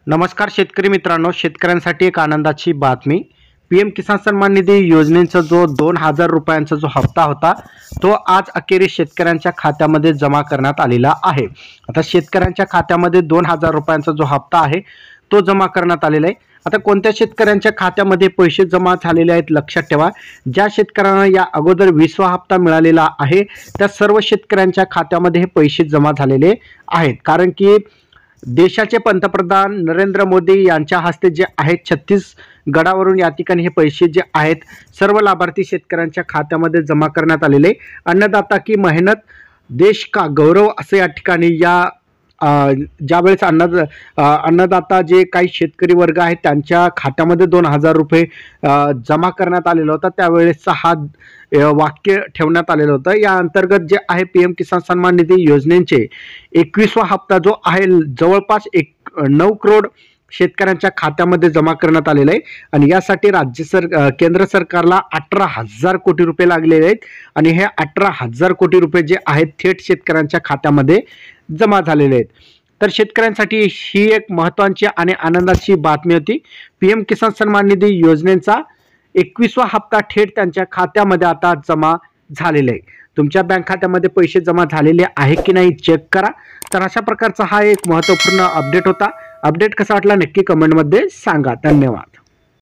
नमस्कार शेतकरी मित्रांनो, शेतकऱ्यांसाठी एक आनंदाची बातमी। पीएम किसान सन्मान निधी योजनेचा जो 2000 रुपयांचा जो हप्ता होता तो आज अखेरीस शेतकऱ्यांच्या खात्यामध्ये जमा करण्यात आलेला आहे। आता शेतकऱ्यांच्या खात्यामध्ये 2000 रुपयांचा जो हप्ता आहे तो जमा करण्यात आलेला आहे। आता कोणत्या शेतकऱ्यांच्या खात्यामध्ये पैसे जमा झालेले आहेत लक्षात ठेवा। ज्या शेतकऱ्यांना या अगोदर 20वा हप्ता मिळालेला आहे त्या सर्व शेतकऱ्यांच्या खात्यामध्ये हे पैसे जमा झालेले आहेत, कारण की देशाचे पंतप्रधान नरेंद्र मोदी यांच्या हस्ते जे आहेत छत्तीसगडावरून या ठिकाणी हे पैसे जे आहेत सर्व लाभार्थी शेतकऱ्यांच्या खात्यामध्ये जमा करण्यात आलेले। अन्नदाता की मेहनत देश का गौरव असे या ठिकाणी या ज्यावेळेस अन्नदाता जे काही शेतकरी वर्ग आहेत त्यांच्या खात्यामध्ये 2000 रुपये जमा करण्यात आलेलं होतं त्यावेळेसचा हा वाक्य ठेवण्यात आलेलं होतं। या अंतर्गत जे आहे पीएम किसान सन्मान निधी योजनेचे 21वा हप्ता जो आहे जवळपास 9 करोड शेतकऱ्यांच्या खात्यामध्ये जमा करण्यात आलेला आहे आणि यासाठी केंद्र सरकारला 18,000 कोटी रुपये लागलेले आहेत आणि हे 18,000 कोटी रुपये जे आहेत थेट शेतकऱ्यांच्या खात्यामध्ये जमा झालेले आहेत। तर शेतकऱ्यांसाठी ही एक महत्त्वाची आणि आनंदाची बातमी होती। पीएम किसान सन्मान निधी योजनेचा 21वा हप्ता थेट त्यांच्या खात्यामध्ये आता जमा झालेला आहे। तुमच्या बँक खात्यामध्ये पैसे जमा झालेले आहे की नाही चेक करा। तर अशा प्रकारचा हा एक महत्त्वपूर्ण अपडेट होता। अपडेट कसा वाटला नक्की कमेंटमध्ये सांगा। धन्यवाद।